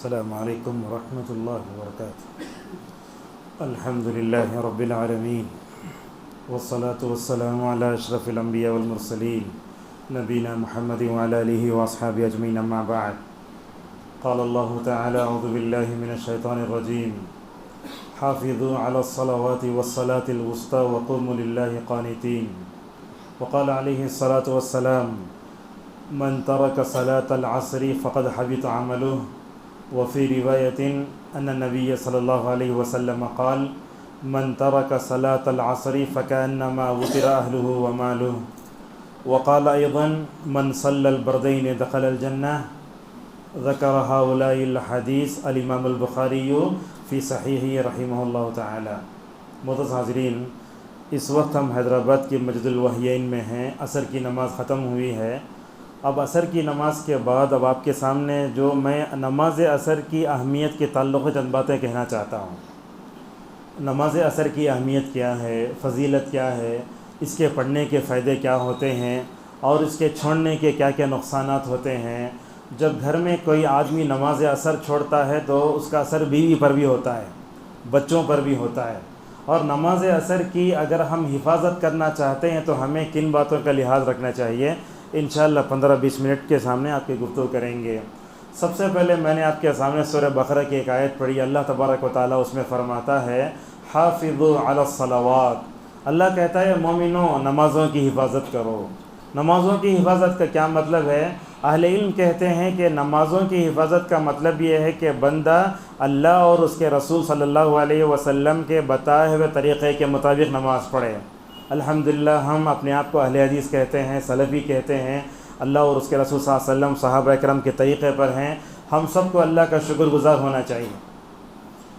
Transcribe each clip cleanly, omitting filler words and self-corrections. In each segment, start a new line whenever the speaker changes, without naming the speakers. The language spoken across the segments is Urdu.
السلام علیکم ورحمۃ اللہ وبرکاتہ۔ الحمد للہ رب العالمین والصلاة والسلام علی اشرف الانبیاء والمرسلین نبینا محمد وعلی آلہ واصحابہ اجمعین، اما بعد۔ قال اللہ تعالی اعوذ باللہ من الشیطان الرجیم، حافظوا علی الصلوات والصلاة الوسطی وقوموا للہ قانتین۔ وقال علیہ الصلاة والسلام، من ترک صلاة العصر فقد حبط عملہ۔ وفي رواية أن النبي صلى الله عليه وسلم قال، من ترك صلاة العصر فكأنما وتر أهله وماله۔ وقال أيضا، من صلى البردين دخل الجنة۔ ذكر هؤلاء الحديث الإمام البخاري في صحيحه رحمه الله تعالى۔ معزز حاضرین، اس وقت ہم حیدرآباد کے مسجد الوحیین میں ہیں۔ عصر کی نماز ختم ہوئی ہے۔ اب عصر کی نماز کے بعد اب آپ کے سامنے جو میں نماز عصر کی اہمیت کے تعلق سے چند باتیں کہنا چاہتا ہوں۔ نماز عصر کی اہمیت کیا ہے، فضیلت کیا ہے، اس کے پڑھنے کے فائدے کیا ہوتے ہیں اور اس کے چھوڑنے کے کیا کیا نقصانات ہوتے ہیں۔ جب گھر میں کوئی آدمی نماز عصر چھوڑتا ہے تو اس کا اثر بیوی پر بھی ہوتا ہے، بچوں پر بھی ہوتا ہے۔ اور نماز عصر کی اگر ہم حفاظت کرنا چاہتے ہیں تو ہمیں کن باتوں کا لحاظ رکھنا چاہیے، انشاءاللہ 15-20 منٹ کے سامنے آپ کی گفتگو کریں گے۔ سب سے پہلے میں نے آپ کے سامنے سورہ بقرہ کی ایک آیت پڑھی۔ اللہ تبارک و تعالیٰ اس میں فرماتا ہے، حافظوا علی الصلوات۔ اللہ کہتا ہے مومنوں، نمازوں کی حفاظت کرو۔ نمازوں کی حفاظت کا کیا مطلب ہے؟ اہل علم کہتے ہیں کہ نمازوں کی حفاظت کا مطلب یہ ہے کہ بندہ اللہ اور اس کے رسول صلی اللہ علیہ وسلم کے بتائے ہوئے طریقے کے مطابق نماز پڑھے۔ الحمدللہ ہم اپنے آپ کو اہل حدیث کہتے ہیں، سلفی کہتے ہیں، اللہ اور اس کے رسول صلی اللہ علیہ وسلم صحابہ اکرام کے طریقے پر ہیں۔ ہم سب کو اللہ کا شکر گزار ہونا چاہیے،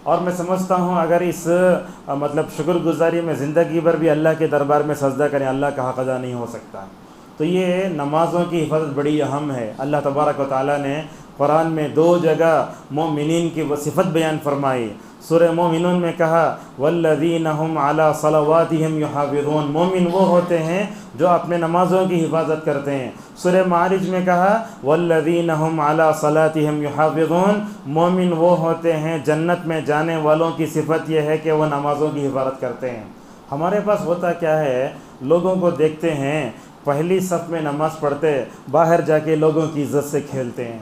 اور میں سمجھتا ہوں اگر اس شکر گزاری میں زندگی بھر بھی اللہ کے دربار میں سجدہ کریں، اللہ کا حق ادا نہیں ہو سکتا۔ تو یہ نمازوں کی حفاظت بڑی اہم ہے۔ اللہ تبارک و تعالیٰ نے قرآن میں 2 جگہ مومنین کی صفت بیان فرمائی۔ سورہ مومنون میں کہا، والذین هم علی صلواتہم یحافظون۔ مومن وہ ہوتے ہیں جو اپنے نمازوں کی حفاظت کرتے ہیں۔ سورہ معارج میں کہا، والذین هم علی صلاتہم یحافظون۔ مومن وہ ہوتے ہیں، جنت میں جانے والوں کی صفت یہ ہے کہ وہ نمازوں کی حفاظت کرتے ہیں۔ ہمارے پاس ہوتا کیا ہے، لوگوں کو دیکھتے ہیں پہلی صف میں نماز پڑھتے، باہر جا کے لوگوں کی عزت سے کھیلتے ہیں۔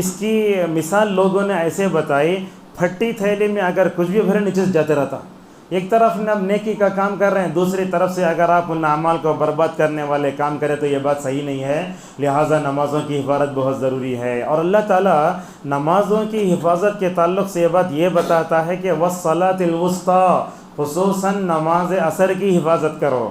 اس کی مثال لوگوں نے ایسے بتائی، پھٹی تھیلی میں اگر کچھ بھی بھرے نیچے جاتے رہتا۔ ایک طرف اب نیکی کا کام کر رہے ہیں، دوسری طرف سے اگر آپ ان اعمال کو برباد کرنے والے کام کریں تو یہ بات صحیح نہیں ہے۔ لہٰذا نمازوں کی حفاظت بہت ضروری ہے، اور اللہ تعالیٰ نمازوں کی حفاظت کے تعلق سے یہ بات یہ بتاتا ہے کہ والصلاۃ الوسطی، خصوصاً نماز عصر کی حفاظت کرو۔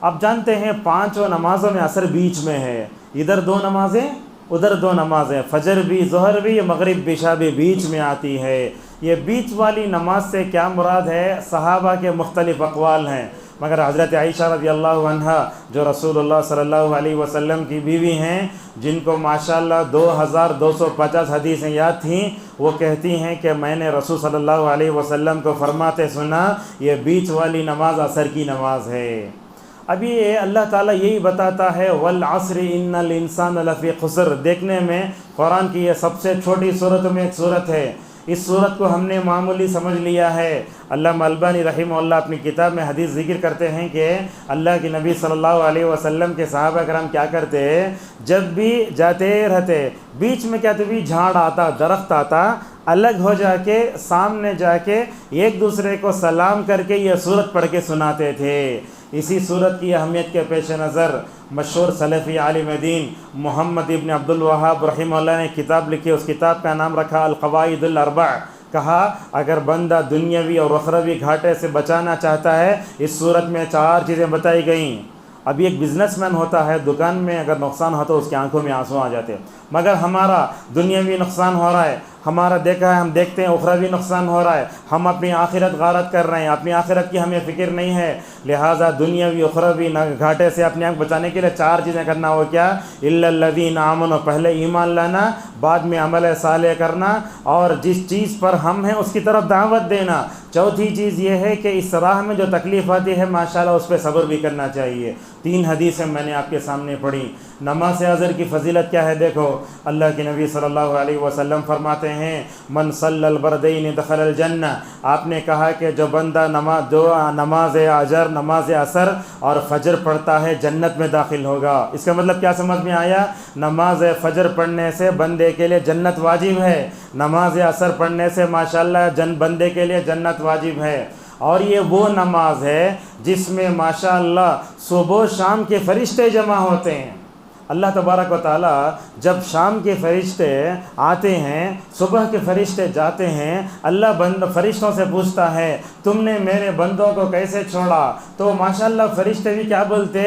آپ جانتے ہیں 5 نمازوں میں عصر بیچ میں ہے، ادھر 2 نمازیں ادھر 2 نمازیں، فجر بھی ظہر بھی، مغرب بھی عشاء بھی بیچ میں آتی ہے۔ یہ بیچ والی نماز سے کیا مراد ہے؟ صحابہ کے مختلف اقوال ہیں، مگر حضرت عائشہ رضی اللہ عنہا جو رسول اللہ صلی اللہ علیہ وسلم کی بیوی ہیں، جن کو ماشاءاللہ 2250 حدیثیں یاد تھیں، وہ کہتی ہیں کہ میں نے رسول صلی اللہ علیہ وسلم کو فرماتے سنا، یہ بیچ والی نماز عصر کی نماز ہے۔ ابھی اللہ تعالیٰ یہی بتاتا ہے، والعصر ان الانسان لفی خسر۔ دیکھنے میں قرآن کی یہ سب سے چھوٹی صورتوں میں ایک صورت ہے، اس صورت کو ہم نے معمولی سمجھ لیا ہے۔ علامہ البانی رحمہ اللہ اپنی کتاب میں حدیث ذکر کرتے ہیں کہ اللہ کے نبی صلی اللہ علیہ وسلم کے صحابہ کرام کیا کرتے، جب بھی جاتے رہتے، بیچ میں کیا بھی جھاڑ آتا، درخت آتا، الگ ہو جا کے سامنے جا کے ایک دوسرے کو سلام کر کے یہ صورت پڑھ کے سناتے تھے۔ اسی صورت کی اہمیت کے پیش نظر مشہور سلفی عالم دین محمد ابن عبد الوہاب رحمہ اللہ نے کتاب لکھی، اس کتاب کا نام رکھا القواعد الاربع۔ کہا اگر بندہ دنیاوی اور اخروی گھاٹے سے بچانا چاہتا ہے، اس صورت میں 4 چیزیں بتائی گئیں۔ ابھی ایک بزنس مین ہوتا ہے، دکان میں اگر نقصان ہوتا ہے اس کی آنکھوں میں آنسو آ جاتے ہیں، مگر ہمارا دنیاوی نقصان ہو رہا ہے، ہمارا دیکھا ہے، ہم دیکھتے ہیں اخروی نقصان ہو رہا ہے، ہم اپنی آخرت غارت کر رہے ہیں، اپنی آخرت کی ہمیں فکر نہیں ہے۔ لہٰذا دنیاوی اخروی گھاٹے سے اپنے آپ بچانے کے لیے 4 چیزیں کرنا ہو کیا؟ الا الذین آمنوا، پہلے ایمان لانا، بعد میں عمل صالح کرنا، اور جس چیز پر ہم ہیں اس کی طرف دعوت دینا۔ چوتھی چیز یہ ہے کہ اس راہ میں جو تکلیف آتی ہے ماشاءاللہ اس پہ صبر بھی کرنا چاہیے۔ 3 حدیثیں میں نے آپ کے سامنے پڑھی۔ نماز عصر کی فضیلت کیا ہے دیکھو، اللہ کے نبی صلی اللہ علیہ وسلم فرماتے ہیں من صلی البردین دخل الجنہ، آپ نے کہا کہ جو بندہ نماز اجر، نماز عصر اور فجر پڑھتا ہے جنت میں داخل ہوگا۔ اس کا مطلب کیا سمجھ میں آیا؟ نماز فجر پڑھنے سے بندے کے لیے جنت واجب ہے، نماز عصر پڑھنے سے ماشاءاللہ بندے کے لیے جنت واجب ہے۔ اور یہ وہ نماز ہے جس میں ماشاءاللہ صبح و شام کے فرشتے جمع ہوتے ہیں۔ اللہ تبارک و تعالی جب شام کے فرشتے آتے ہیں، صبح کے فرشتے جاتے ہیں، اللہ فرشتوں سے پوچھتا ہے تم نے میرے بندوں کو کیسے چھوڑا؟ تو ماشاءاللہ فرشتے بھی کیا بولتے؟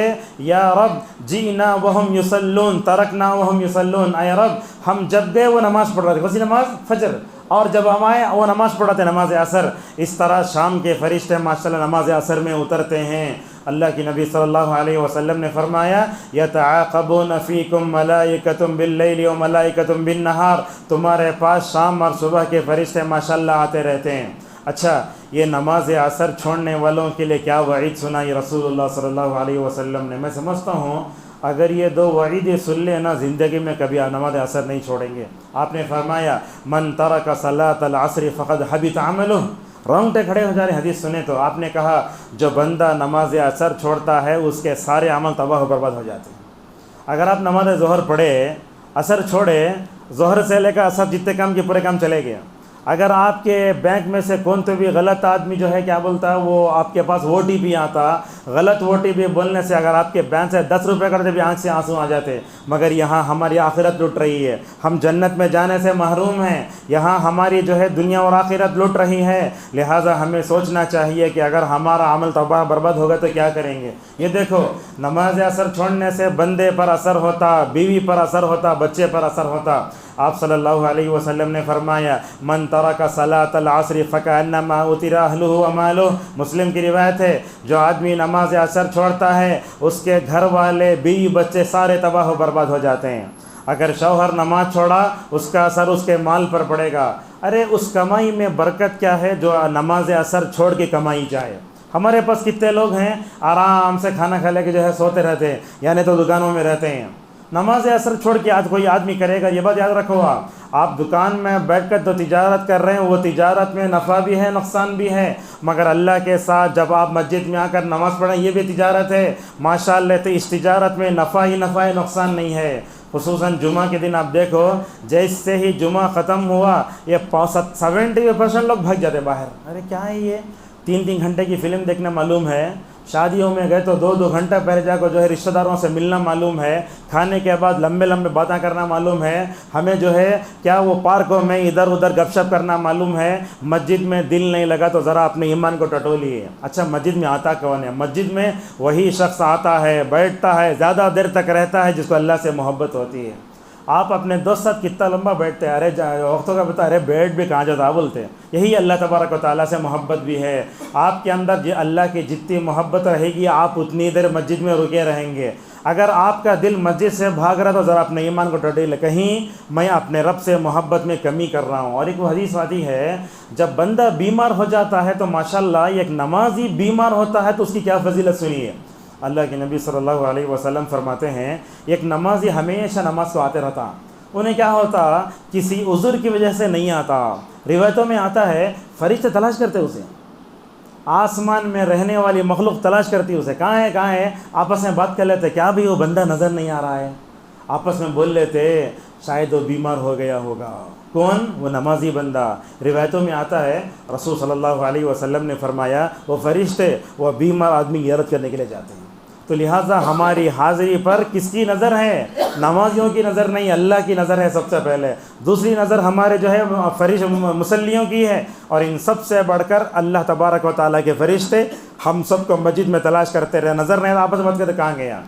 یا رب جینا وہم یصلون ترکنا وہم یصلون، اے رب ہم جب گئے وہ نماز پڑھ رہے تھے، ویسی نماز فجر، اور جب ہم آئے وہ نماز پڑھاتے نماز عصر۔ اس طرح شام کے فرشتے ماشاءاللہ نماز عصر میں اترتے ہیں۔ اللہ کی نبی صلی اللہ علیہ وسلم نے فرمایا یتعاقبون فیکم ملائکۃ باللیل و ملائکۃ بالنہار، تمہارے پاس شام اور صبح کے فرشتے ماشاءاللہ آتے رہتے ہیں۔ اچھا، یہ نماز عصر چھوڑنے والوں کے لیے کیا وعید سنائی رسول اللہ صلی اللہ علیہ وسلم نے۔ میں سمجھتا ہوں اگر یہ 2 وعیدیں سن لیں نا، زندگی میں کبھی نماز عصر نہیں چھوڑیں گے۔ آپ نے فرمایا من ترک صلاۃ العصر فقد حبط عملہ، رونگٹے کھڑے ہو جا رہے حدیث سنے تو۔ آپ نے کہا جو بندہ نماز عصر چھوڑتا ہے اس کے سارے عمل تباہ و برباد ہو جاتے ہیں۔ اگر آپ نماز ظہر پڑھے، عصر چھوڑے، ظہر سے لے کر عصر جتنے کام کے پورے کام چلے گئے۔ اگر آپ کے بینک میں سے کون تو بھی غلط آدمی جو ہے کیا بولتا ہے، وہ آپ کے پاس او ٹی پی آتا، غلط او ٹی پی بولنے سے اگر آپ کے بینک سے 10 روپے کرتے بھی آنکھ سے آنسو آ جاتے۔ مگر یہاں ہماری آخرت لٹ رہی ہے، ہم جنت میں جانے سے محروم ہیں، یہاں ہماری جو ہے دنیا اور آخرت لٹ رہی ہے۔ لہٰذا ہمیں سوچنا چاہیے کہ اگر ہمارا عمل تباہ برباد ہوگا تو کیا کریں گے۔ یہ دیکھو نماز عصر چھوڑنے سے بندے پر اثر ہوتا، بیوی پر اثر ہوتا، بچے پر اثر ہوتا۔ آپ صلی اللہ علیہ وسلم نے فرمایا من ترک صلاۃ العصر فکأنما اُتر اہلہ ومالہ، مسلم کی روایت ہے جو آدمی نماز عصر چھوڑتا ہے اس کے گھر والے، بیوی، بچے سارے تباہ و برباد ہو جاتے ہیں۔ اگر شوہر نماز چھوڑا اس کا اثر اس کے مال پر پڑے گا۔ ارے اس کمائی میں برکت کیا ہے جو نماز عصر چھوڑ کے کمائی جائے۔ ہمارے پاس کتنے لوگ ہیں آرام سے کھانا کھا لے کے جو ہے سوتے رہتے ہیں، یعنی تو دکانوں میں رہتے ہیں۔ نماز عصر چھوڑ کے آج کوئی آدمی کرے گا، یہ بات یاد رکھو، آپ دکان میں بیٹھ کر تو تجارت کر رہے ہیں، وہ تجارت میں نفع بھی ہے نقصان بھی ہے، مگر اللہ کے ساتھ جب آپ مسجد میں آ کر نماز پڑھیں یہ بھی تجارت ہے ماشاءاللہ۔ تو اس تجارت میں نفع ہی نفع ہے، نقصان نہیں ہے۔ خصوصاً جمعہ کے دن آپ دیکھو جیسے ہی جمعہ ختم ہوا یہ 70% لوگ بھگ جاتے باہر۔ ارے کیا ہے یہ، 3 گھنٹے کی فلم دیکھنا معلوم ہے، شادیوں میں گئے تو 2 گھنٹہ پہلے جا کر جو ہے رشتہ داروں سے ملنا معلوم ہے، کھانے کے بعد لمبے باتیں کرنا معلوم ہے، ہمیں جو ہے کیا وہ پارکوں میں ادھر ادھر گپ شپ کرنا معلوم ہے۔ مسجد میں دل نہیں لگا تو ذرا اپنے ایمان کو ٹٹولیے۔ اچھا مسجد میں آتا کون ہے؟ مسجد میں وہی شخص آتا ہے، بیٹھتا ہے، زیادہ دیر تک رہتا ہے جس کو اللہ سے محبت ہوتی ہے۔ آپ اپنے دوست ساتھ کتنا لمبا بیٹھتے ہیں، ارے وقتوں کا بتا، ارے بیٹھ بھی کہاں جاتا بولتے ہیں۔ یہی اللہ تبارک و تعالیٰ سے محبت بھی ہے۔ آپ کے اندر اللہ کی جتنی محبت رہے گی آپ اتنی دیر مسجد میں رکے رہیں گے۔ اگر آپ کا دل مسجد سے بھاگ رہا تو ذرا اپنے ایمان کو ٹٹولے، کہیں میں اپنے رب سے محبت میں کمی کر رہا ہوں۔ اور ایک وہ حدیث آتی ہے جب بندہ بیمار ہو جاتا ہے تو ماشاءاللہ ایک نمازی بیمار ہوتا ہے تو اس کی کیا فضیلت سنیے۔ اللہ کے نبی صلی اللہ علیہ وسلم فرماتے ہیں ایک نمازی ہمیشہ نماز کو آتے رہتا، انہیں کیا ہوتا کسی عذر کی وجہ سے نہیں آتا، روایتوں میں آتا ہے فرشتے تلاش کرتے اسے، آسمان میں رہنے والی مخلوق تلاش کرتی اسے، کہاں ہے، آپس میں بات کر لیتے، کیا بھی وہ بندہ نظر نہیں آ رہا ہے، آپس میں بول لیتے شاید وہ بیمار ہو گیا ہوگا۔ کون؟ وہ نمازی بندہ۔ روایتوں میں آتا ہے رسول صلی اللہ علیہ وسلم نے فرمایا وہ فرشتے وہ بیمار آدمی کی عیادت کرنے کے لیے جاتے ہیں۔ تو لہٰذا ہماری حاضری پر کس کی نظر ہے؟ نمازیوں کی نظر نہیں، اللہ کی نظر ہے سب سے پہلے، دوسری نظر ہمارے جو ہے مصلیوں کی ہے، اور ان سب سے بڑھ کر اللہ تبارک و تعالیٰ کے فرشتے ہم سب کو مسجد میں تلاش کرتے رہے، نظر نہیں آپس میں کرتے کہاں گیا۔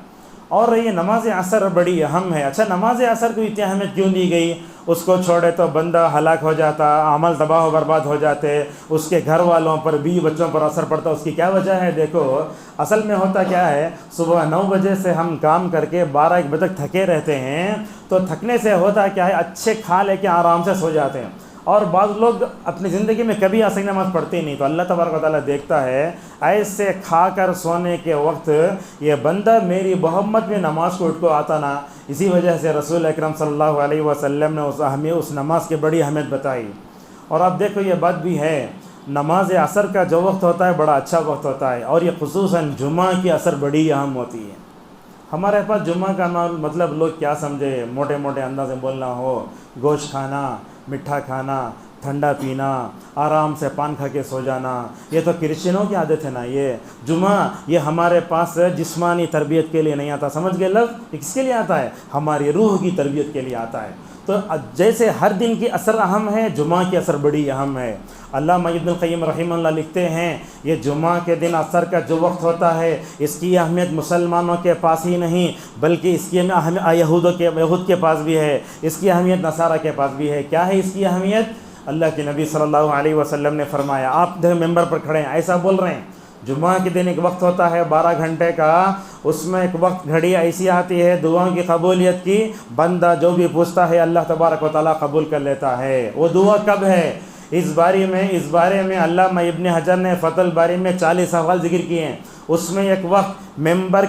اور یہ نماز عصر بڑی اہم ہے۔ اچھا نماز عصر کو اتنی اہمیت کیوں دی گئی؟ اس کو چھوڑے تو بندہ ہلاک ہو جاتا، عمل تباہ و برباد ہو جاتے، اس کے گھر والوں پر، بیوی بچوں پر اثر پڑتا۔ اس کی کیا وجہ ہے؟ دیکھو اصل میں ہوتا کیا ہے، صبح 9 بجے سے ہم کام کر کے 12-1 بجے تک تھکے رہتے ہیں، تو تھکنے سے ہوتا کیا ہے اچھے کھا لے کے آرام سے سو جاتے ہیں، اور بعض لوگ اپنی زندگی میں کبھی عصر کی نماز پڑھتے ہی نہیں، تو اللہ تبارک و تعالیٰ دیکھتا ہے ایسے کھا کر سونے کے وقت یہ بندہ میری محبت میں نماز کو اٹھ کو آتا نا، اسی وجہ سے رسول اکرم صلی اللہ علیہ وسلم نے اس نماز کی بڑی اہمیت بتائی۔ اور اب دیکھو یہ بات بھی ہے، نماز عصر کا جو وقت ہوتا ہے بڑا اچھا وقت ہوتا ہے، اور یہ خصوصاً جمعہ کی عصر بڑی اہم ہوتی ہے۔ ہمارے پاس جمعہ کا مطلب لوگ کیا سمجھے، موٹے موٹے انداز میں بولنا ہو، گوشت کھانا، میٹھا کھانا، ٹھنڈا پینا، آرام سے پان کھا کے سو جانا، یہ تو کرسچنوں کی عادت ہے نا۔ یہ جمعہ یہ ہمارے پاس جسمانی تربیت کے لیے نہیں آتا، سمجھ گئے لفظ؟ یہ کس کے لیے آتا ہے؟ ہماری روح کی تربیت کے لیے آتا ہے۔ تو جیسے ہر دن کی عصر اہم ہے، جمعہ کی عصر بڑی اہم ہے۔ علامہ ابن القیم رحمہ اللہ لکھتے ہیں، یہ جمعہ کے دن عصر کا جو وقت ہوتا ہے اس کی اہمیت مسلمانوں کے پاس ہی نہیں بلکہ اس کی اہمیت یہود کے پاس بھی ہے، اس کی اہمیت نصارہ کے پاس بھی ہے۔ کیا ہے اس کی اہمیت؟ اللہ کے نبی صلی اللہ علیہ وسلم نے فرمایا، آپ ممبر پر کھڑے ہیں ایسا بول رہے ہیں، جمعہ کے دن ایک وقت ہوتا ہے 12 گھنٹے کا، اس میں ایک وقت گھڑی ایسی آتی ہے دعاؤں کی قبولیت کی، بندہ جو بھی پوچھتا ہے اللہ تبارک و تعالیٰ قبول کر لیتا ہے۔ وہ دعا کب ہے؟ اس بارے میں علامہ ابن حجر نے فتح الباری میں 40 سوال ذکر کیے ہیں۔ اس میں ایک وقت ممبر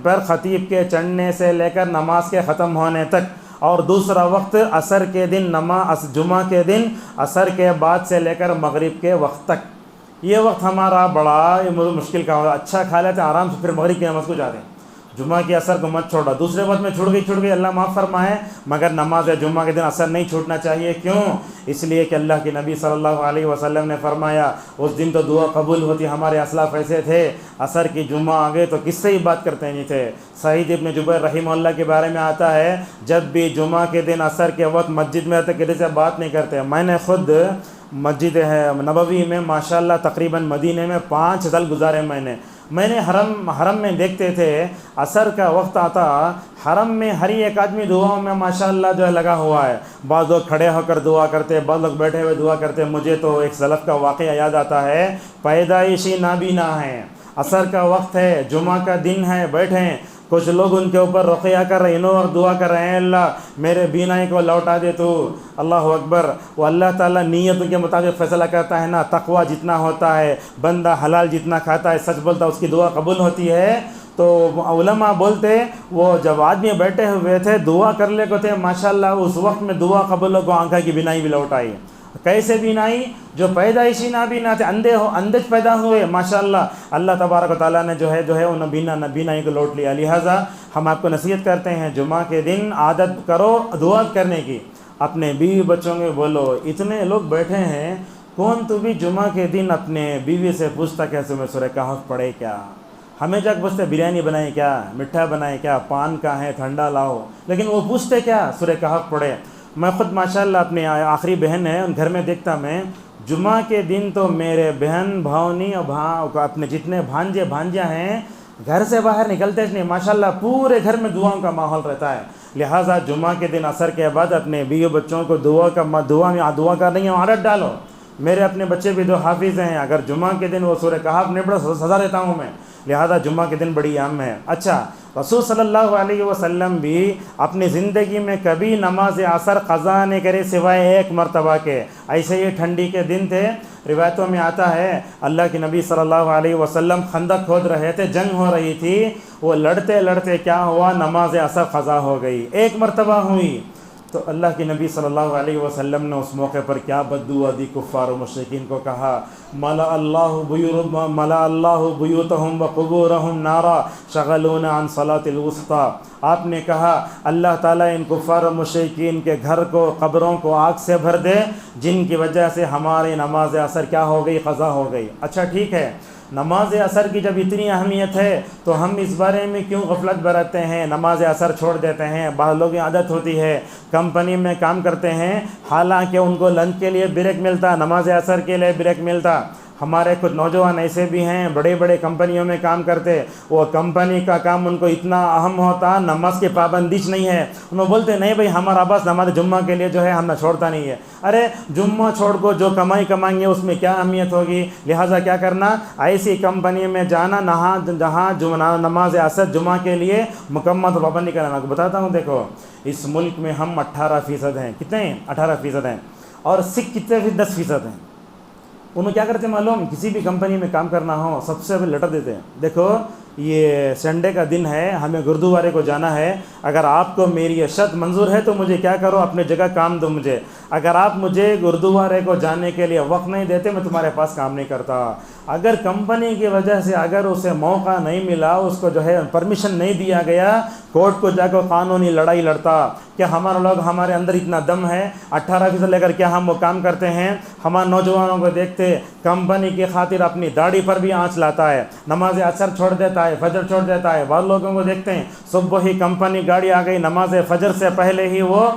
پر خطیب کے چڑھنے سے لے کر نماز کے ختم ہونے تک، اور دوسرا وقت عصر کے دن جمعہ کے دن عصر کے بعد سے لے کر مغرب کے وقت تک۔ یہ وقت ہمارا بڑا مشکل کا ہوگا، اچھا کھا لیتے ہیں آرام سے، پھر مغرب کی نماز کو جاتے ہیں۔ جمعہ کی عصر کو مت چھوڑا، دوسرے وقت میں چھوڑ گئی اللہ معاف فرمائے، مگر نماز جمعہ کے دن عصر نہیں چھوٹنا چاہیے۔ کیوں؟ اس لیے کہ اللہ کے نبی صلی اللہ علیہ وسلم نے فرمایا اس دن تو دعا قبول ہوتی، ہمارے اسلاف ایسے تھے عصر کی جمعہ آ گئے تو کس سے ہی بات کرتے نہیں تھے۔ سعید ابن جبیر رحمہ اللہ کے بارے میں آتا ہے، جب بھی جمعہ کے دن عصر کے وقت مسجد میں آتے کسی سے بات نہیں کرتے۔ میں نے خود مسجد نبوی میں ماشاءاللہ تقریباً مدینے میں 5 سال گزارے میں نے حرم میں دیکھتے تھے عصر کا وقت آتا، حرم میں ہر ایک آدمی دعاؤں میں ماشاءاللہ جو ہے لگا ہوا ہے، بعض لوگ کھڑے ہو کر دعا کرتے، بعض لوگ بیٹھے ہوئے دعا کرتے۔ مجھے تو ایک سلف کا واقعہ یاد آتا ہے، پیدائشی نابینا ہیں، عصر کا وقت ہے، جمعہ کا دن ہے، بیٹھے ہیں، کچھ لوگ ان کے اوپر رقیہ کر رہے ہیں اور دعا کر رہے ہیں، اللہ میرے بینائی کو لوٹا دے تو۔ اللہ اکبر۔ وہ اللہ تعالیٰ نیتوں کے مطابق فیصلہ کرتا ہے نا، تقوی جتنا ہوتا ہے، بندہ حلال جتنا کھاتا ہے، سچ بولتا ہے، اس کی دعا قبول ہوتی ہے۔ تو علماء بولتے وہ جب آدمی بیٹھے ہوئے تھے دعا کر لے کو تھے، ماشاءاللہ اس وقت میں دعا قبول کو آنکھا کی بینائی بھی لوٹائی۔ کیسے بینائی؟ جو پیدائشی نابینا تھے، اندھے پیدا ہوئے، ماشاءاللہ اللہ تبارک و تعالیٰ نے جو ہے ان بینائی کو لوٹ لیا۔ لہٰذا ہم آپ کو نصیحت کرتے ہیں، جمعہ کے دن عادت کرو دعا کرنے کی، اپنے بیوی بچوں کے بولو۔ اتنے لوگ بیٹھے ہیں، کون تو بھی جمعہ کے دن اپنے بیوی سے پوچھتا کیسے میں سورہ کہف پڑھے کیا؟ ہمیں جا کے پوچھتے بریانی بنائے کیا، میٹھا بنائے کیا، پان کا ہے، ٹھنڈا لاؤ، لیکن وہ پوچھتے کیا؟ سورہ کہف پڑھے۔ میں خود ماشاءاللہ اپنی آخری بہن ہے ان گھر میں دیکھتا میں، جمعہ کے دن تو میرے بہن بھاؤنی اور اپنے جتنے بھانجے بھانجیاں ہیں گھر سے باہر نکلتے نہیں، ماشاءاللہ پورے گھر میں دعاؤں کا ماحول رہتا ہے۔ لہٰذا جمعہ کے دن عصر کے بعد اپنے بیوی بچوں کو دعا کرنے کی عادت ڈالو۔ میرے اپنے بچے بھی 2 حافظ ہیں، اگر جمعہ کے دن وہ سورہ کہف نہیں پڑھا سزا دیتا ہوں میں، لہذا جمعہ کے دن بڑی اہم ہے۔ اچھا، رسول صلی اللہ علیہ وسلم بھی اپنی زندگی میں کبھی نماز عصر قضا نہیں کرے سوائے 1 مرتبہ کے۔ ایسے ہی ٹھنڈی کے دن تھے، روایتوں میں آتا ہے اللہ کے نبی صلی اللہ علیہ وسلم خندق کھود رہے تھے، جنگ ہو رہی تھی، وہ لڑتے کیا ہوا، نماز عصر قضا ہو گئی، 1 مرتبہ ہوئی۔ تو اللہ کے نبی صلی اللہ علیہ وسلم نے اس موقع پر کیا بد دعا دی کفار و مشرکین کو، کہا ملا اللہ بیوتہم وقبورہم نارا شغلونا عن صلاۃ الوسطیٰ۔ آپ نے کہا اللہ تعالیٰ ان کفار و مشرکین کے گھر کو، قبروں کو آگ سے بھر دے، جن کی وجہ سے ہماری نماز عصر کیا ہو گئی، قضا ہو گئی۔ اچھا ٹھیک ہے، نماز عصر کی جب اتنی اہمیت ہے تو ہم اس بارے میں کیوں غفلت برتتے ہیں، نماز عصر چھوڑ دیتے ہیں؟ بعض لوگوں کی عادت ہوتی ہے، کمپنی میں کام کرتے ہیں، حالانکہ ان کو لنچ کے لیے بریک ملتا، نماز عصر کے لیے بریک ملتا، ہمارے کچھ نوجوان ایسے بھی ہیں بڑے بڑے کمپنیوں میں کام کرتے، وہ کمپنی کا کام ان کو اتنا اہم ہوتا، نماز کی پابندیش نہیں ہے، انہوں بولتے نہیں بھائی ہمارا بس نماز جمعہ کے لیے جو ہے ہم نے چھوڑتا نہیں ہے۔ ارے جمعہ چھوڑ کو جو کمائی کمائیں گے اس میں کیا اہمیت ہوگی؟ لہٰذا کیا کرنا، ایسی کمپنی میں جانا جہاں نماز عصر جمعہ کے لیے مکمل پابندی کرنا۔ میں بتاتا ہوں، دیکھو اس ملک میں ہم 18% ہیں، کتنے ہیں؟ 18% ہیں، اور سکھ کتنے 10% ہیں۔ انہوں کیا کرتے ہیں معلوم؟ کسی بھی کمپنی میں کام کرنا ہو سب سے پہلے لیٹر دیتے ہیں، دیکھو یہ سنڈے کا دن ہے، ہمیں گردوارے کو جانا ہے، اگر آپ کو میری یہ شرط منظور ہے تو مجھے کیا کرو، اپنے جگہ کام دو مجھے، اگر آپ مجھے گردوارے کو جانے کے لیے وقت نہیں دیتے میں تمہارے پاس کام نہیں کرتا۔ اگر کمپنی کی وجہ سے اگر اسے موقع نہیں ملا، اس کو جو ہے پرمیشن نہیں دیا گیا، کورٹ کو جا کر قانونی لڑائی لڑتا کہ ہمارے لوگ، ہمارے اندر اتنا دم ہے، 18% لے کر کیا ہم وہ کام کرتے ہیں؟ ہمارے نوجوانوں کو دیکھتے کمپنی کی خاطر اپنی داڑھی پر بھی آنچ لاتا ہے، نماز عصر چھوڑ دیتا ہے، فجر چھوڑ دیتا ہے۔ بعض لوگوں کو دیکھتے ہیں صبح ہی کمپنی گاڑی آ گئی، نماز فجر سے پہلے ہی وہ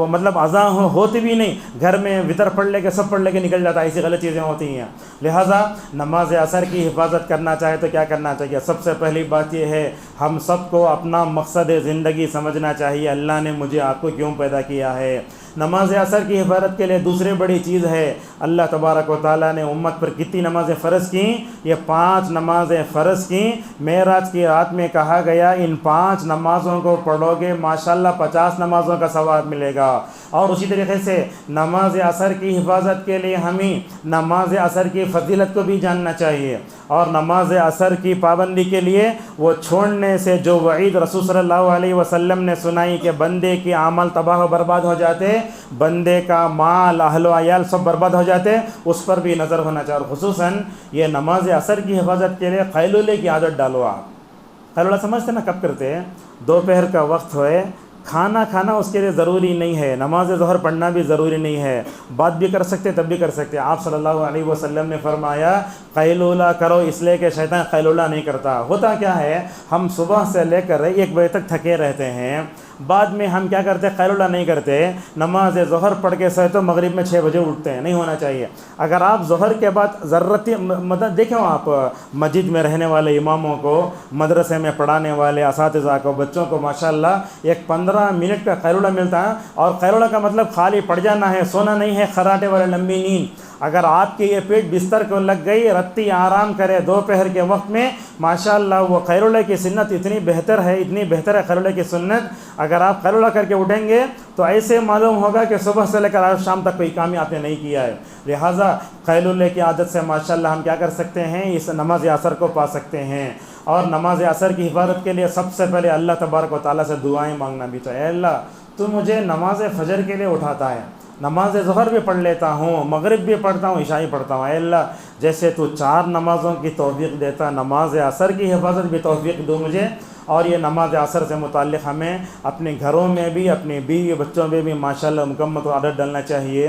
مطلب اذان ہوتی بھی نہیں، گھر میں وطر پڑھ لے کے سب پڑھ لے کے نکل جاتا ہے، ایسی غلط چیزیں ہوتی ہیں۔ لہٰذا نماز عصر کی حفاظت کرنا چاہے تو کیا کرنا چاہیے؟ سب سے پہلی بات یہ ہے، ہم سب کو اپنا مقصد زندگی سمجھنا چاہیے، اللہ نے مجھے آپ کو کیوں پیدا کیا ہے۔ نماز عصر کی حفاظت کے لیے دوسری بڑی چیز ہے، اللہ تبارک و تعالیٰ نے امت پر کتنی نمازیں فرض کیں؟ یہ 5 نمازیں فرض کیں۔ معراج کی رات میں کہا گیا ان 5 نمازوں کو پڑھو گے ماشاءاللہ 50 نمازوں کا ثواب ملے گا۔ اور اسی طریقے سے نماز عصر کی حفاظت کے لیے ہمیں نماز عصر کی فضیلت کو بھی جاننا چاہیے، اور نماز عصر کی پابندی کے لیے وہ چھوڑنے سے جو وعید رسول صلی اللہ علیہ وسلم نے سنائی کہ بندے کے عمل تباہ و برباد ہو جاتے، بندے کا مال اہل و عیال سب برباد ہو جاتے، اس پر بھی نظر ہونا چاہیے۔ اور خصوصاً یہ نماز عصر کی حفاظت کے لیے قیلولے کی عادت ڈالو آپ۔ قیلولہ سمجھتے نا کب کرتے ہیں؟ دوپہر کا وقت ہوئے، کھانا کھانا اس کے لیے ضروری نہیں ہے، نماز ظہر پڑھنا بھی ضروری نہیں ہے، بات بھی کر سکتے تب بھی کر سکتے۔ آپ صلی اللہ علیہ وسلم نے فرمایا قیلولہ کرو، اس لیے کہ شیطان قیلولہ نہیں کرتا۔ ہوتا کیا ہے، ہم صبح سے لے کر 1 بجے تک تھکے رہتے ہیں، بعد میں ہم کیا کرتے ہیں؟ قیلولہ نہیں کرتے، نماز ظہر پڑھ کے سوئے تو مغرب میں 6 بجے اٹھتے ہیں، نہیں ہونا چاہیے۔ اگر آپ ظہر کے بعد ضرورت مطلب دیکھیں، آپ مسجد میں رہنے والے اماموں کو، مدرسے میں پڑھانے والے اساتذہ کو، بچوں کو ماشاءاللہ ایک 15 منٹ کا قیلولہ ملتا ہے، اور قیلولہ کا مطلب خالی پڑ جانا ہے، سونا نہیں ہے، خراٹے والے لمبی نیند۔ اگر آپ کے یہ پیٹ بستر کو لگ گئی، رتی آرام کرے دوپہر کے وقت میں، ماشاءاللہ وہ قیلولہ کی سنت اتنی بہتر ہے، اتنی بہتر ہے قیلولہ کی سنت۔ اگر آپ قیلولہ کر کے اٹھیں گے تو ایسے معلوم ہوگا کہ صبح سے لے کر آج شام تک کوئی کام آپ نے نہیں کیا ہے۔ لہٰذا قیلولے کی عادت سے ماشاءاللہ ہم کیا کر سکتے ہیں؟ اس نماز عصر کو پا سکتے ہیں۔ اور نماز عصر کی حفاظت کے لیے سب سے پہلے اللہ تبارک و تعالیٰ سے دعائیں مانگنا بھی چاہیے۔ اے اللہ تو مجھے نماز فجر کے لیے اٹھاتا ہے، نماز ظہر بھی پڑھ لیتا ہوں، مغرب بھی پڑھتا ہوں، عشاء پڑھتا ہوں، اے اللہ جیسے تو 4 نمازوں کی توفیق دیتا، نماز عصر کی حفاظت بھی توفیق دو مجھے۔ اور یہ نماز عصر سے متعلق ہمیں اپنے گھروں میں بھی، اپنے بیوی بچوں میں بھی ماشاءاللہ مکمل عادت ڈالنا چاہیے۔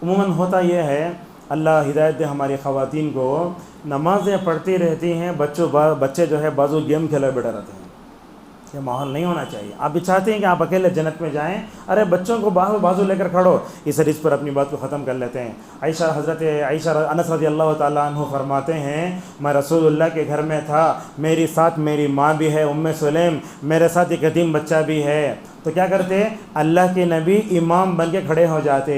عموماً ہوتا یہ ہے، اللہ ہدایت دے ہماری خواتین کو، نمازیں پڑھتی رہتی ہیں، بچے جو ہے بازو گیم کھیلے بیٹھے رہتے ہیں۔ یہ ماحول نہیں ہونا چاہیے۔ آپ بھی چاہتے ہیں کہ آپ اکیلے جنت میں جائیں، ارے بچوں کو بازو لے کر کھڑو۔ اس حدیث پر اپنی بات کو ختم کر لیتے ہیں۔ حضرت عائشہ انس رضی اللہ تعالیٰ عنہ فرماتے ہیں، میں رسول اللہ کے گھر میں تھا، میری ساتھ میری ماں بھی ہے سلیم، میرے ساتھ ایک یتیم بچہ بھی ہے، تو کیا کرتے؟ اللہ کے نبی امام بن کے کھڑے ہو جاتے،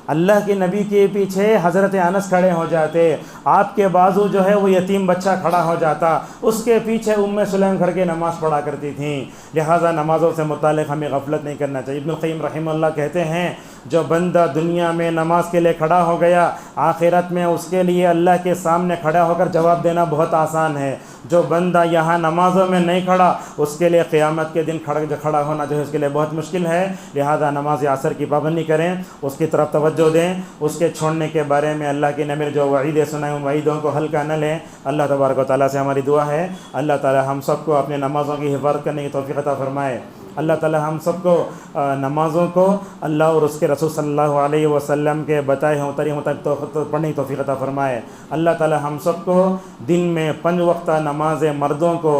اللہ کے نبی کے پیچھے حضرت انس کھڑے ہو جاتے، آپ کے بازو جو ہے وہ یتیم بچہ کھڑا ہو جاتا، اس کے پیچھے سلیم کھڑ کے نماز پڑھا کرتی تھیں۔ لہٰذا نمازوں سے متعلق ہمیں غفلت نہیں کرنا چاہیے۔ ابن القیم رحمہ اللہ کہتے ہیں، جو بندہ دنیا میں نماز کے لیے کھڑا ہو گیا، آخرت میں اس کے لیے اللہ کے سامنے کھڑا ہو کر جواب دینا بہت آسان ہے۔ جو بندہ یہاں نمازوں میں نہیں کھڑا، اس کے لیے قیامت کے دن کھڑا ہونا جو ہے اس کے لیے بہت مشکل ہے۔ لہذا نماز عصر کی پابندی کریں، اس کی طرف توجہ دیں، اس کے چھوڑنے کے بارے میں اللہ کے نبی جو وعیدیں سنائیں ان وعیدوں کو ہلکا نہ لیں۔ اللہ تبارک و تعالیٰ سے ہماری دعا ہے، اللہ تعالیٰ ہم سب کو اپنے نمازوں کی حفاظت کرنے کی توفیق عطا فرمائے۔ اللہ تعالی ہم سب کو نمازوں کو اللہ اور اس کے رسول صلی اللہ علیہ وسلم کے بتائے ہوئے طریقے مطابق پڑھنے کی توفیق عطا فرمائے۔ اللہ تعالی ہم سب کو دن میں 5 وقتہ نمازیں مردوں کو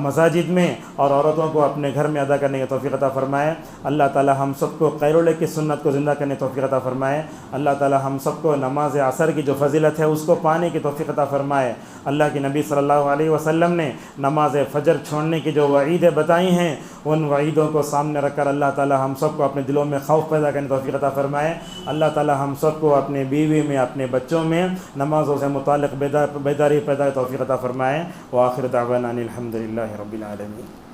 مساجد میں اور عورتوں کو اپنے گھر میں ادا کرنے کی توفیق عطا فرمائے۔ اللہ تعالی ہم سب کو قیلولے کی سنت کو زندہ کرنے کی توفیق عطا فرمائے۔ اللہ تعالی ہم سب کو نماز عصر کی جو فضیلت ہے اس کو پانے کی توفیق عطا فرمائے۔ اللہ کے نبی صلی اللہ علیہ وسلم نے نماز فجر چھوڑنے کی جو وعیدیں بتائی ہیں ان وعیدوں کو سامنے رکھ کر اللہ تعالی ہم سب کو اپنے دلوں میں خوف پیدا کرنے کی توفیق عطا فرمائے۔ اللہ تعالی ہم سب کو اپنے بیوی میں اپنے بچوں میں نمازوں سے متعلق بیداری پیدا کی توفیق عطا فرمائے۔ وآخر دعوانا ان الحمد للہ رب العالمین۔